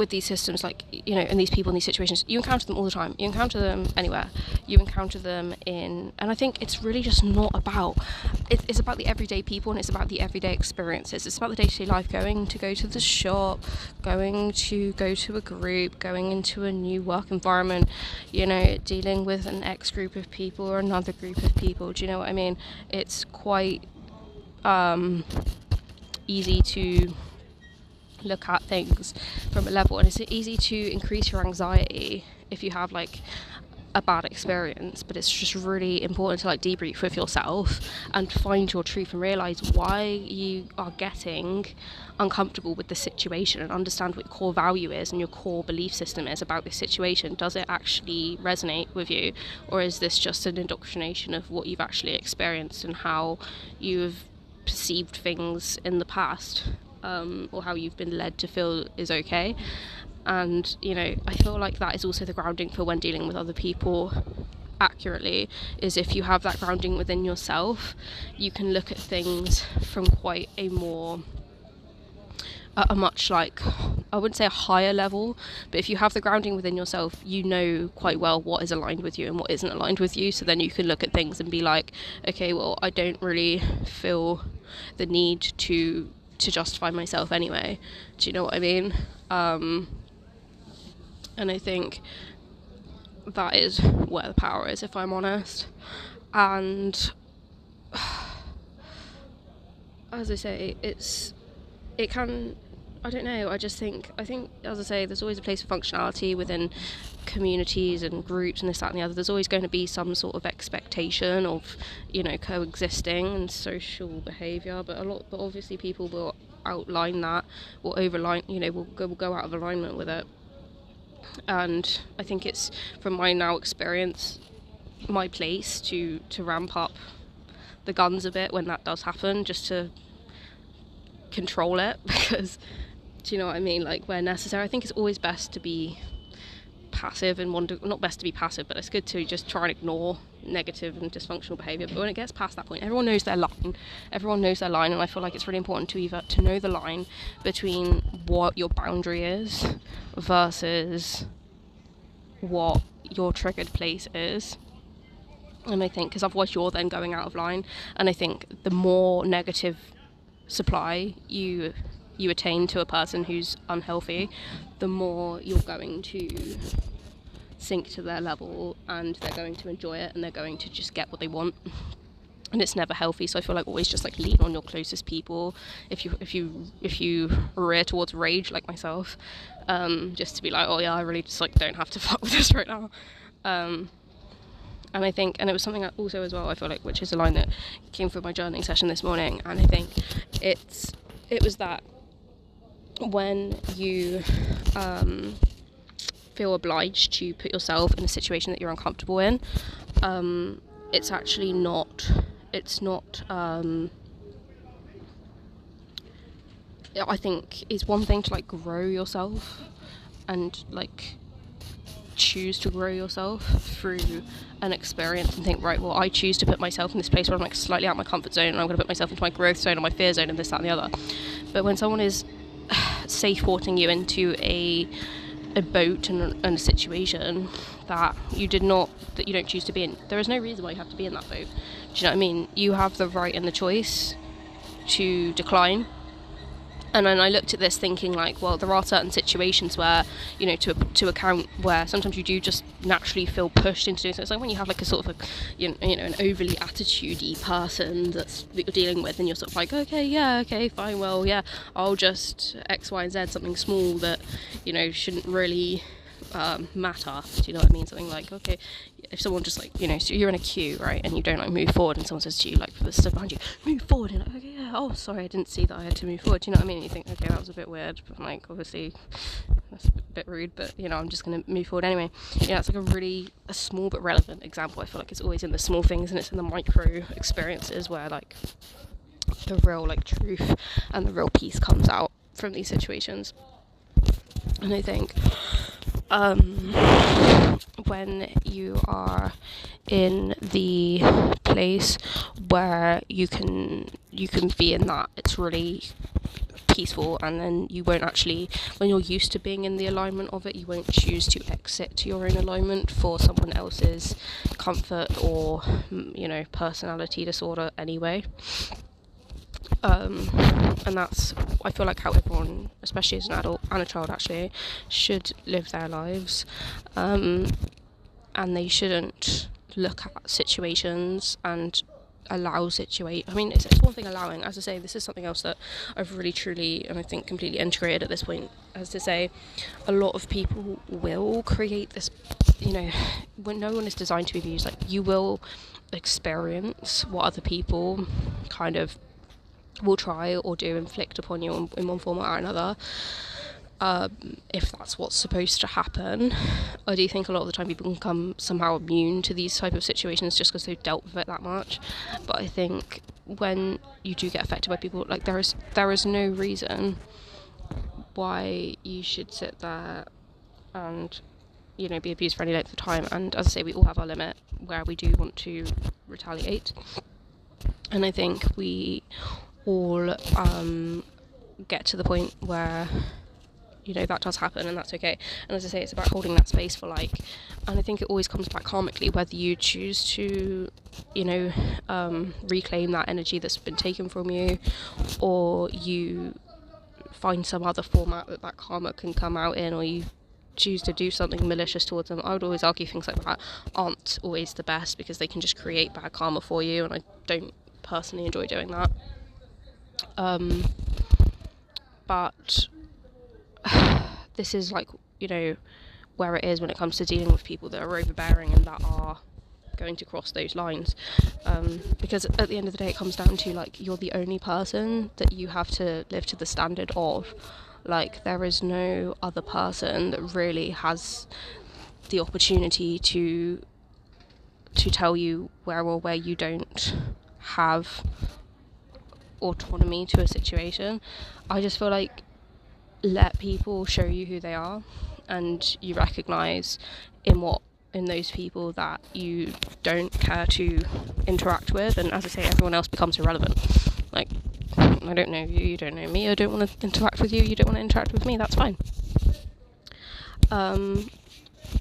these systems, like, you know, and these people in these situations, you encounter them all the time. You encounter them anywhere. You encounter them and I think it's really just not about, it's about the everyday people, and it's about the everyday experiences. It's about the day-to-day life, going to the shop, going to go to a group, going into a new work environment, you know, dealing with an X group of people or another group of people. Do you know what I mean? It's quite easy to look at things from a level, and it's easy to increase your anxiety if you have like a bad experience. But it's just really important to like debrief with yourself and find your truth and realize why you are getting uncomfortable with the situation, and understand what your core value is and your core belief system is about this situation. Does it actually resonate with you, or is this just an indoctrination of what you've actually experienced and how you've perceived things in the past? Or how you've been led to feel is okay. And, you know, I feel like that is also the grounding for when dealing with other people accurately, is if you have that grounding within yourself, you can look at things from quite a much, like, I wouldn't say a higher level, but if you have the grounding within yourself, you know quite well what is aligned with you and what isn't aligned with you. So then you can look at things and be like, okay, well, I don't really feel the need to justify myself anyway. Do you know what I mean? And I think that is where the power is, if I'm honest. And as I say, it can, I don't know, I think, as I say, there's always a place for functionality within communities and groups and this, that and the other. There's always going to be some sort of expectation of, you know, coexisting and social behaviour, but obviously people will outline that, will overline, you know, will go out of alignment with it. And I think it's, from my now experience, my place to ramp up the guns a bit when that does happen, just to control it, because Do you know what I mean? Like, where necessary. I think it's always best to be passive and not best to be passive, but it's good to just try and ignore negative and dysfunctional behaviour. But when it gets past that point, everyone knows their line, and I feel like it's really important to know the line between what your boundary is versus what your triggered place is. And I think, because otherwise you're then going out of line, and I think the more negative supply you attain to a person who's unhealthy, the more you're going to sink to their level, and they're going to enjoy it, and they're going to just get what they want, and it's never healthy. So I feel like always just like lean on your closest people if you rear towards rage like myself, just to be like, oh yeah, I really just like don't have to fuck with this right now. And I think, and it was something also as well, I feel like, which is a line that came from my journaling session this morning, and I think it was that when you feel obliged to put yourself in a situation that you're uncomfortable in, it's actually not, I think it's one thing to like grow yourself and like choose to grow yourself through an experience and think, right, well, I choose to put myself in this place where I'm like slightly out of my comfort zone, and I'm going to put myself into my growth zone or my fear zone and this, that and the other. But when someone is safe porting you into a boat and a situation that you don't choose to be in, there is no reason why you have to be in that boat. Do you know what I mean? You have the right and the choice to decline. And then I looked at this thinking like, well, there are certain situations where, you know, to account where sometimes you do just naturally feel pushed into doing so. It's like when you have like a sort of an overly attitude-y person that you're dealing with, and you're sort of like, okay, fine, well, yeah, I'll just X, Y, and Z, something small that, you know, shouldn't really matter. Do you know what I mean? Something like, okay, if someone just like, you know, so you're in a queue, right, and you don't like move forward, and someone says to you, like, for the stuff behind you, move forward, and you're like, okay, yeah, oh, sorry, I didn't see that I had to move forward. Do you know what I mean? And you think, okay, that was a bit weird, but like, obviously that's a bit rude, but you know, I'm just gonna move forward anyway. Yeah, it's like a small but relevant example. I feel like it's always in the small things, and it's in the micro experiences where like the real like truth and the real peace comes out from these situations. And I think when you are in the place where you can be in that, it's really peaceful, and then you won't actually, when you're used to being in the alignment of it, you won't choose to exit to your own alignment for someone else's comfort or, you know, personality disorder anyway. And that's, I feel like, how everyone, especially as an adult and a child actually, should live their lives, and they shouldn't look at situations and allow I mean, it's one thing allowing, as I say, this is something else that I've really truly, and I think completely integrated at this point, as to say, a lot of people will create this, you know, when no one is designed to be abused, like, you will experience what other people kind of will try or do inflict upon you in one form or another, if that's what's supposed to happen. I do think a lot of the time people can become somehow immune to these type of situations just because they've dealt with it that much. But I think when you do get affected by people, like, there is no reason why you should sit there and, you know, be abused for any length of time. And as I say, we all have our limit where we do want to retaliate, and I think we all get to the point where, you know, that does happen, and that's okay. And as I say, it's about holding that space for, like, and I think it always comes back karmically, whether you choose to, you know, reclaim that energy that's been taken from you, or you find some other format that karma can come out in, or you choose to do something malicious towards them. I would always argue things like that aren't always the best, because they can just create bad karma for you, and I don't personally enjoy doing that. But this is, like, you know, where it is when it comes to dealing with people that are overbearing and that are going to cross those lines, because at the end of the day it comes down to, like, you're the only person that you have to live to the standard of. Like, there is no other person that really has the opportunity to tell you where you don't have autonomy to a situation. I just feel like let people show you who they are, and you recognise in those people that you don't care to interact with, and as I say, everyone else becomes irrelevant. Like, I don't know you, you don't know me, I don't want to interact with you, you don't want to interact with me, that's fine.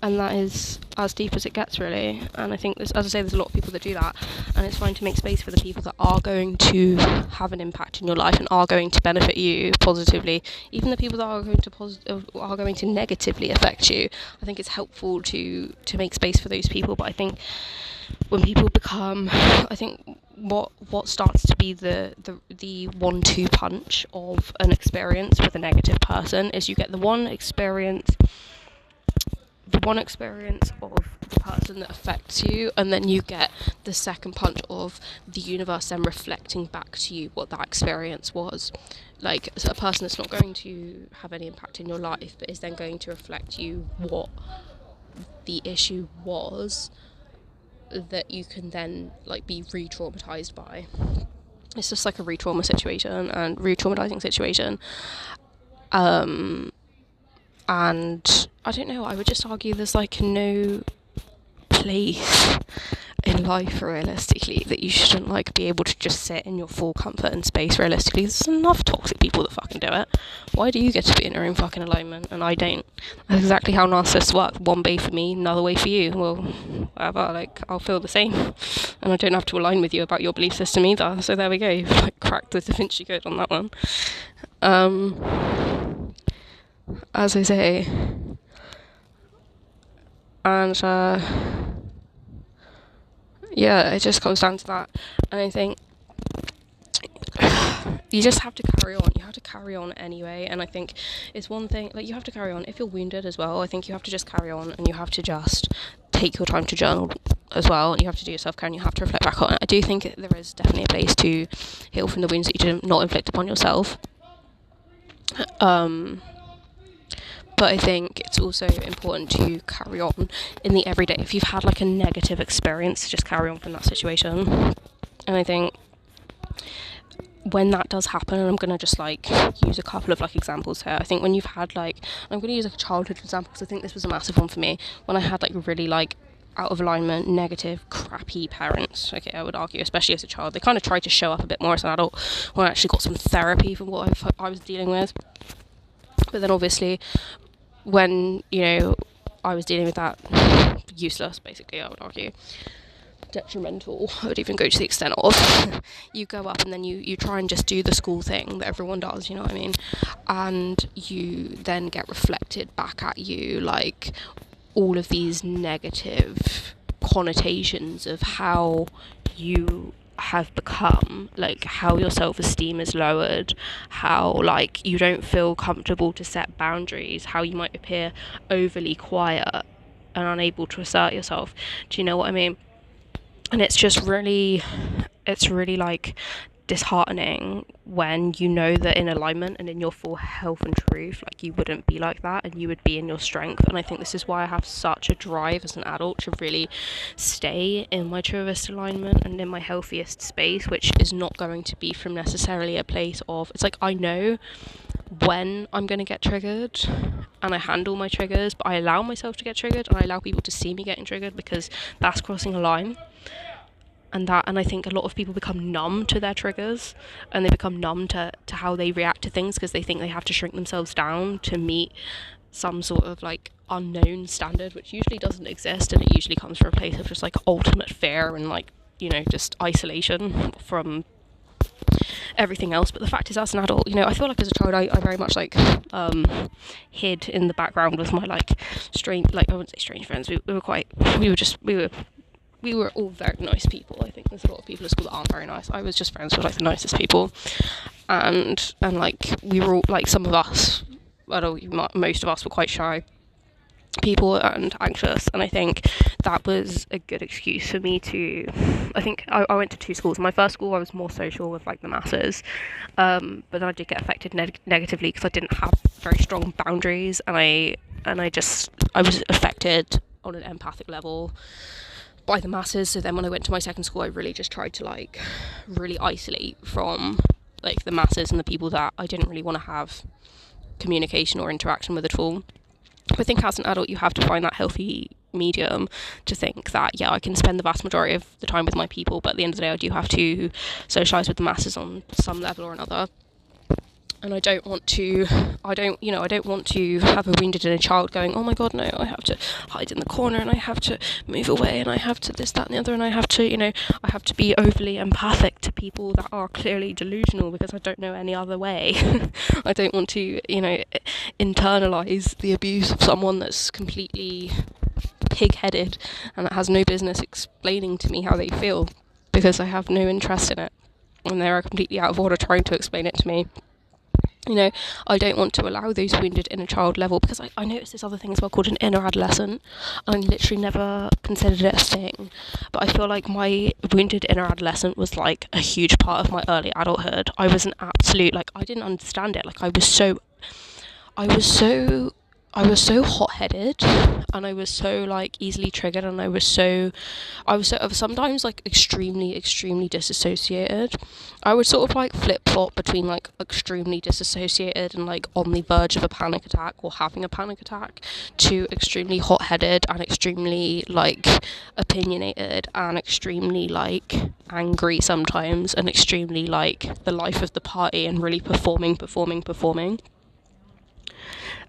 And that is as deep as it gets, really. And I think, as I say, there's a lot of people that do that, and it's fine to make space for the people that are going to have an impact in your life and are going to benefit you positively. Even the people that are going to negatively affect you, I think it's helpful to make space for those people. But I think when people become, I think what starts to be the 1-2 punch of an experience with a negative person is you get the one experience of the person that affects you, and then you get the second punch of the universe then reflecting back to you what that experience was. Like, so a person that's not going to have any impact in your life, but is then going to reflect you what the issue was, that you can then like be re-traumatized by. It's just like a re-traumatizing situation. And I don't know, I would just argue there's like no place in life realistically that you shouldn't like be able to just sit in your full comfort and space. Realistically, there's enough toxic people that fucking do it. Why do you get to be in your own fucking alignment and I don't? That's exactly how narcissists work. One way for me, another way for you. Well, whatever, like, I'll feel the same, and I don't have to align with you about your belief system either. So there we go, you've like cracked the Da Vinci Code on that one. As I say, and yeah, it just comes down to that. And I think you just have to carry on. You have to carry on anyway. And I think it's one thing, like, you have to carry on if you're wounded as well. I think you have to just carry on, and you have to just take your time to journal as well, and you have to do your self-care, and you have to reflect back on it. I do think there is definitely a place to heal from the wounds that you did not inflict upon yourself. But I think it's also important to carry on in the everyday. If you've had like a negative experience, just carry on from that situation. And I think when that does happen, and I'm going to just like use a couple of like examples here. I think when you've had like, I'm going to use like a childhood example because I think this was a massive one for me. When I had like really like out of alignment, negative, crappy parents, okay, I would argue, especially as a child, they kind of tried to show up a bit more as an adult when I actually got some therapy for what I was dealing with. But then obviously when, you know, I was dealing with that, useless, basically, I would argue, detrimental, I would even go to the extent of, you go up and then you try and just do the school thing that everyone does, you know what I mean, and you then get reflected back at you, like, all of these negative connotations of how you have become, like how your self-esteem is lowered, how like you don't feel comfortable to set boundaries, how you might appear overly quiet and unable to assert yourself. Do you know what I mean? And it's really like disheartening when you know that in alignment and in your full health and truth, like, you wouldn't be like that, and you would be in your strength. And I think this is why I have such a drive as an adult to really stay in my truest alignment and in my healthiest space, which is not going to be from necessarily a place of, it's like, I know when I'm going to get triggered and I handle my triggers, but I allow myself to get triggered and I allow people to see me getting triggered, because that's crossing a line. And I think a lot of people become numb to their triggers, and they become numb to how they react to things, because they think they have to shrink themselves down to meet some sort of like unknown standard, which usually doesn't exist, and it usually comes from a place of just like ultimate fear and like, you know, just isolation from everything else. But the fact is, as an adult, you know, I feel like as a child I very much like hid in the background with my like strange, like, I wouldn't say strange friends, we were all very nice people. I think there's a lot of people at school that aren't very nice. I was just friends with like the nicest people, and like we were all like, some of us, I don't know, most of us were quite shy people and anxious, and I think that was a good excuse for me to, I think I went to 2 schools. My first school I was more social with like the masses, but then I did get affected negatively because I didn't have very strong boundaries, and I was affected on an empathic level by the masses. So then when I went to my second school, I really just tried to like really isolate from like the masses and the people that I didn't really want to have communication or interaction with at all. I think as an adult you have to find that healthy medium to think that, yeah, I can spend the vast majority of the time with my people, but at the end of the day I do have to socialise with the masses on some level or another. And I don't want to have a wounded inner child going, oh my god, no, I have to hide in the corner and I have to move away and I have to this, that and the other, and I have to be overly empathic to people that are clearly delusional because I don't know any other way. I don't want to, internalise the abuse of someone that's completely pig-headed and that has no business explaining to me how they feel, because I have no interest in it and they're completely out of order trying to explain it to me. I don't want to allow those wounded inner child level, because I noticed this other thing as well called an inner adolescent, and I literally never considered it a thing, but I feel like my wounded inner adolescent was like a huge part of my early adulthood. I was an absolute, I didn't understand it, I was so hot-headed, and I was so easily triggered, and I was sometimes extremely disassociated. I would sort of flip-flop between extremely disassociated and on the verge of a panic attack or having a panic attack, to extremely hot-headed and extremely opinionated and extremely angry sometimes, and extremely the life of the party and really performing.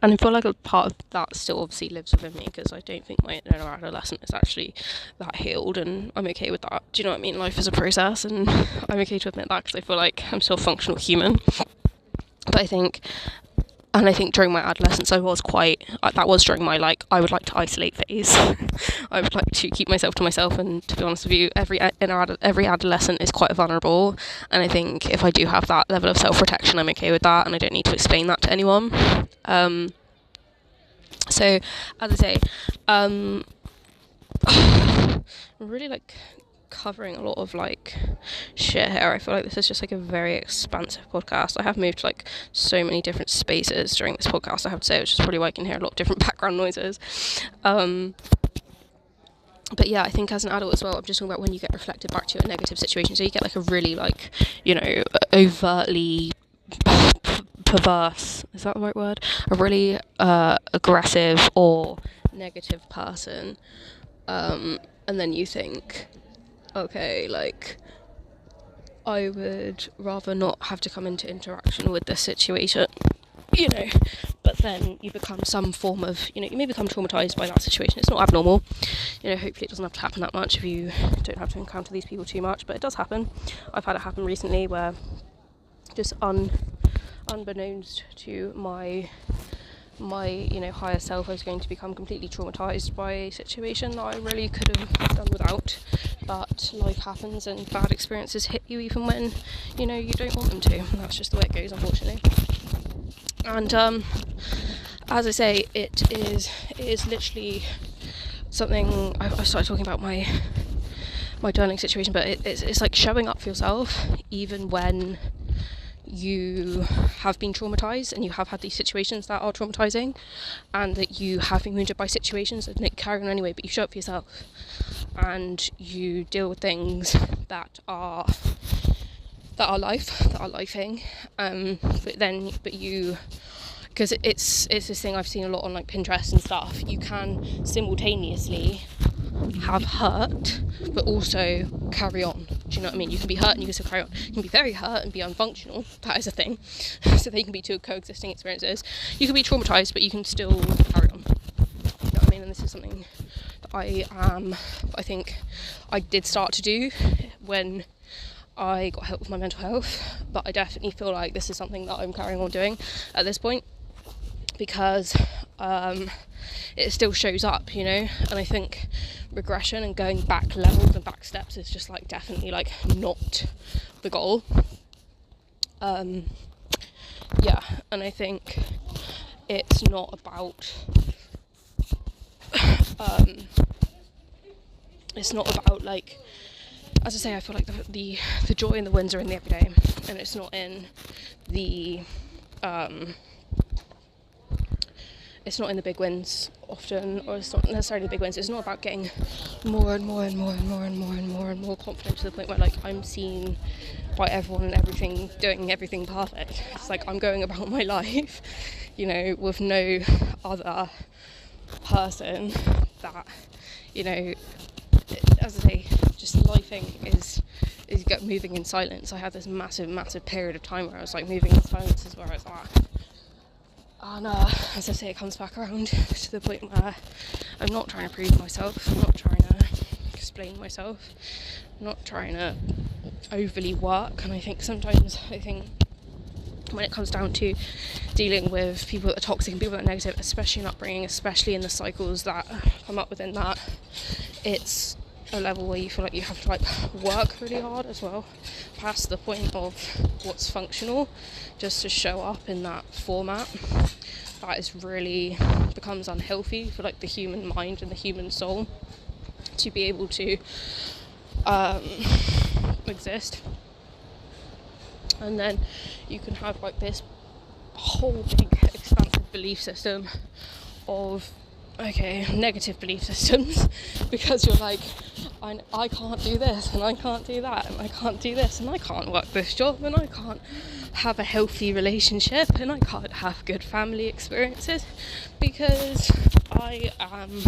And I feel like a part of that still obviously lives within me, because I don't think my inner adolescent is actually that healed, and I'm okay with that. Do you know what I mean? Life is a process, and I'm okay to admit that, because I feel like I'm still a functional human. But I think during my adolescence I was that was during my I would like to isolate phase. I would like to keep myself to myself, and to be honest with you, every adolescent is quite vulnerable, and I think if I do have that level of self-protection, I'm okay with that, and I don't need to explain that to anyone. So as I say, I'm really covering a lot of shit here. I feel like this is just a very expansive podcast. I have moved to so many different spaces during this podcast, I have to say, which is probably why I can hear a lot of different background noises. But yeah, I think as an adult as well, I'm just talking about when you get reflected back to a negative situation. So you get a really overtly perverse, is that the right word? A really aggressive or negative person, and then you think, okay, I would rather not have to come into interaction with this situation, but then you become some form of, you may become traumatised by that situation. It's not abnormal, hopefully it doesn't have to happen that much if you don't have to encounter these people too much, but it does happen. I've had it happen recently where just unbeknownst to my higher self, I was going to become completely traumatised by a situation that I really could have done without. But life happens, and bad experiences hit you even when you don't want them to, and that's just the way it goes, unfortunately. And as I say, it is literally something. I started talking about my journaling situation, but it's showing up for yourself even when you have been traumatised and you have had these situations that are traumatising, and that you have been wounded by situations and it carry on anyway, but you show up for yourself and you deal with things that are lifing, but you, because it's this thing I've seen a lot on Pinterest and stuff, you can simultaneously have hurt but also carry on. Do you know what I mean? You can be hurt and you can still carry on. You can be very hurt and be unfunctional. That is a thing. So they can be two coexisting experiences. You can be traumatised but you can still carry on. You know what I mean? And this is something that I think I did start to do when I got help with my mental health, but I definitely feel like this is something that I'm carrying on doing at this point, because it still shows up, and I think regression and going back levels and back steps is just definitely not the goal. Yeah, and I think it's not about as I say, I feel like the joy and the wins are in the everyday, and it's not in the big wins often, or it's not necessarily the big wins. It's not about getting more and more and more and more and more and more and more confident to the point where I'm seen by everyone and everything, doing everything perfect. It's I'm going about my life you know, with no other person that, you know, as I say, just lifing is moving in silence. I had this massive period of time where I was like, moving in silence is where I was at. And as I say, it comes back around to the point where I'm not trying to prove myself, I'm not trying to explain myself, I'm not trying to overly work. And I think sometimes, when it comes down to dealing with people that are toxic and people that are negative, especially in upbringing, especially in the cycles that come up within that, it's a level where you feel like you have to like work really hard as well, past the point of what's functional, just to show up in that format. That is really becomes unhealthy for like the human mind and the human soul to be able to exist. And then you can have like this whole big expansive belief system of negative belief systems, because you're like, I can't do this and I can't do that and I can't do this and I can't work this job and I can't have a healthy relationship and I can't have good family experiences because I am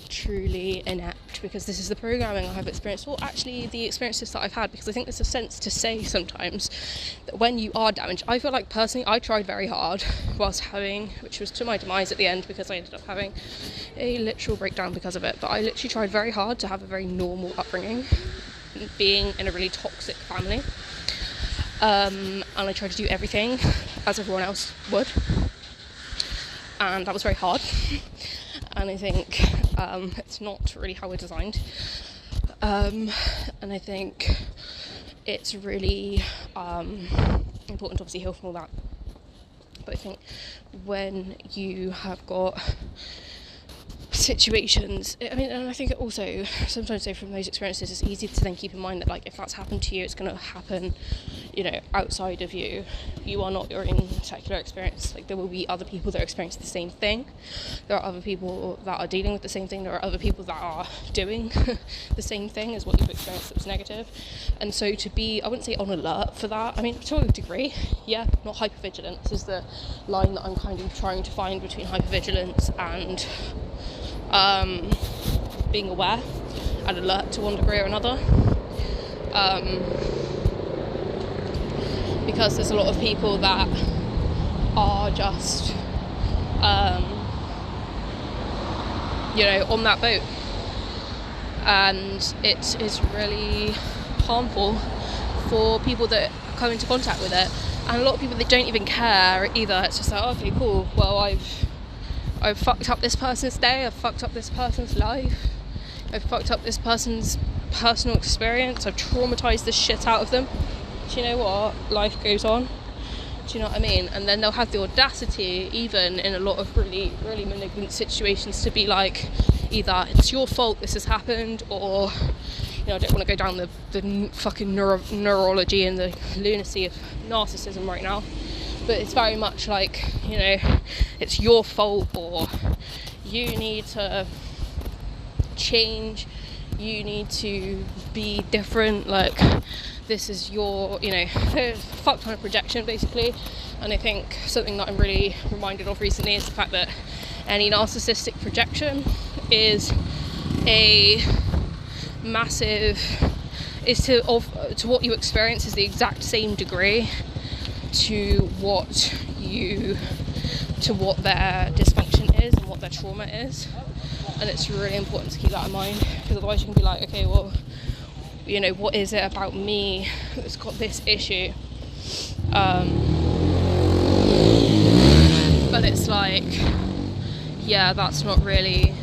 truly inept, because this is the programming I have experienced, or actually the experiences that I've had, because I think there's a sense to say sometimes that when you are damaged, I feel like personally I tried very hard which was to my demise at the end, because I ended up having a literal breakdown because of it, but I literally tried very hard to have a very normal upbringing, being in a really toxic family, and I tried to do everything as everyone else would, and that was very hard. And I think it's not really how we're designed, and I think it's really important to obviously heal from all that. But I think when you have got situations, and I think it also sometimes from those experiences it's easy to then keep in mind that like if that's happened to you, it's going to happen, you know, outside of you. You are not your own particular experience. Like there will be other people that are experiencing the same thing, there are other people that are dealing with the same thing, there are other people that are doing the same thing as what you've experienced that was negative. And so to be, I wouldn't say on alert for that, I mean to a degree, yeah, not hypervigilant. This is the line that I'm kind of trying to find between hypervigilance and being aware and alert to one degree or another, because there's a lot of people that are just on that boat, and it is really harmful for people that come into contact with it. And a lot of people that don't even care either. It's just like, okay, cool, well I've fucked up this person's day, I've fucked up this person's life, I've fucked up this person's personal experience, I've traumatised the shit out of them. Do you know what? Life goes on. Do you know what I mean? And then they'll have the audacity, even in a lot of really, really malignant situations, to be like, either it's your fault this has happened, or, you know, I don't want to go down the fucking neurology and the lunacy of narcissism right now, but it's very much like, you know, it's your fault, or you need to change, you need to be different, like this is your, you know, fuck ton of projection basically. And I think something that I'm really reminded of recently is the fact that any narcissistic projection is a massive, to what you experience is the exact same degree to what their dysfunction is and what their trauma is. And it's really important to keep that in mind, because otherwise you can be like, okay, well, you know, what is it about me that's got this issue? But it's like, yeah, that's not really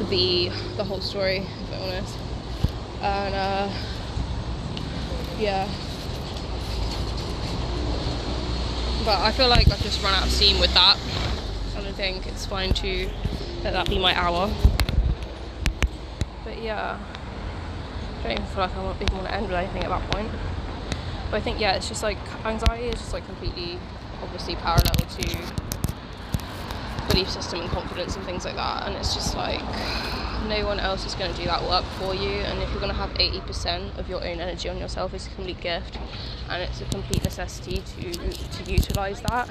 the whole story, if I'm honest. And yeah, but I feel like I've just run out of steam with that, and I think it's fine to let that be my hour. But yeah, I don't even feel like I even want to end with anything at that point. But I think, yeah, it's just like anxiety is just like completely obviously parallel to belief system and confidence and things like that, and it's just like no one else is going to do that work for you. And if you're going to have 80% of your own energy on yourself, it's a complete gift, and it's a complete necessity to utilise that.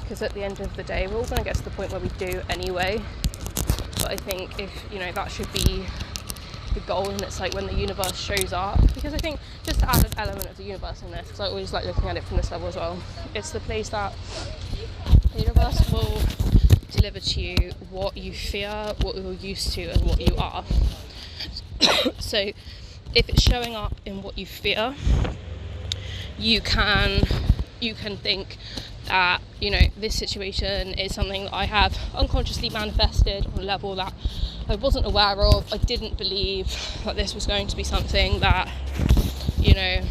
because at the end of the day we're all going to get to the point where we do anyway. But I think if, you know, that should be the goal, and it's like when the universe shows up, because I think just to add an element of the universe in this, because I always like looking at it from this level as well, it's the place that the universe will deliver to you what you fear, what you're used to, and what you are. So if it's showing up in what you fear, you can think that, you know, this situation is something that I have unconsciously manifested on a level that I wasn't aware of. I didn't believe that this was going to be something that, you know,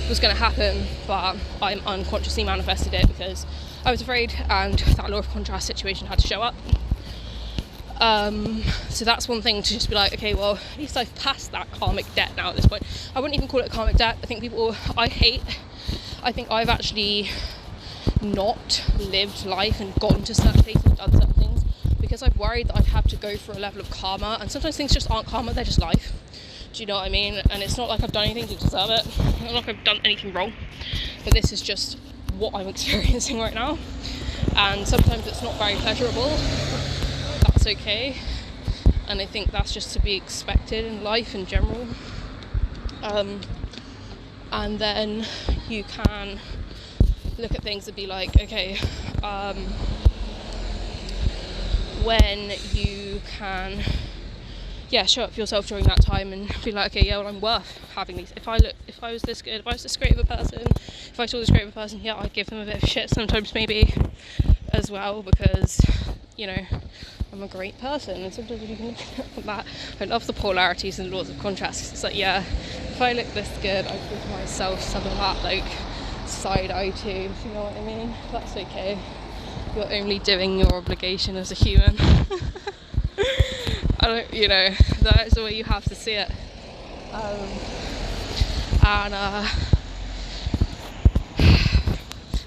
was going to happen, but I'm unconsciously manifested it because I was afraid, and that law of contrast situation had to show up. So that's one thing, to just be like, okay, well, at least I've passed that karmic debt now at this point. I wouldn't even call it karmic debt. I think I've actually not lived life and gotten to certain places and done certain things because I've worried that I'd have to go through a level of karma, and sometimes things just aren't karma, they're just life. Do you know what I mean? And it's not like I've done anything to deserve it. It's not like I've done anything wrong, but this is just what I'm experiencing right now, and sometimes it's not very pleasurable. That's okay, and I think that's just to be expected in life in general. And then you can look at things and be like, okay, when you can, show up for yourself during that time and be like, okay, well, I'm worth having these. If I was this good, if I was this great of a person, if I saw this great of a person, I'd give them a bit of shit sometimes maybe as well, because, you know, I'm a great person, and sometimes you can look at that. I love the polarities and laws of contrast. It's like, if I look this good, I give myself some of that, like, side eye too, if you know what I mean. That's okay. You're only doing your obligation as a human. That is the way you have to see it.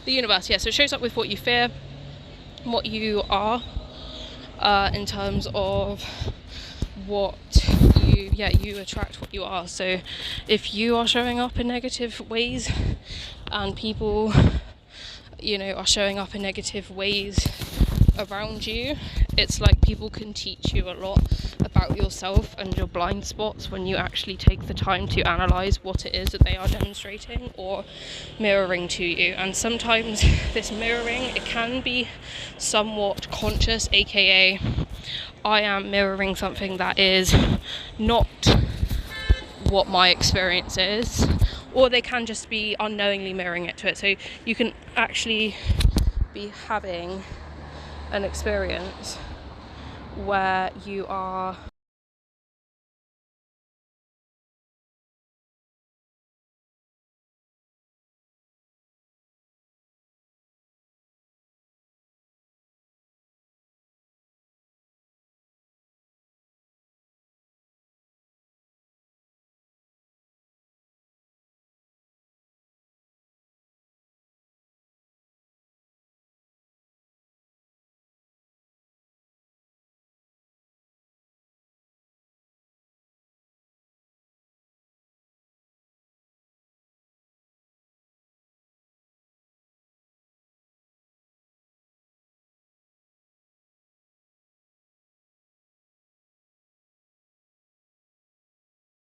The universe, so it shows up with what you fear, what you are, in terms of what you attract what you are. So if you are showing up in negative ways, and people, are showing up in negative ways around you, it's like people can teach you a lot about yourself and your blind spots when you actually take the time to analyze what it is that they are demonstrating or mirroring to you. And sometimes this mirroring, it can be somewhat conscious, aka I am mirroring something that is not what my experience is, or they can just be unknowingly mirroring it to it. So you can actually be having an experience where you are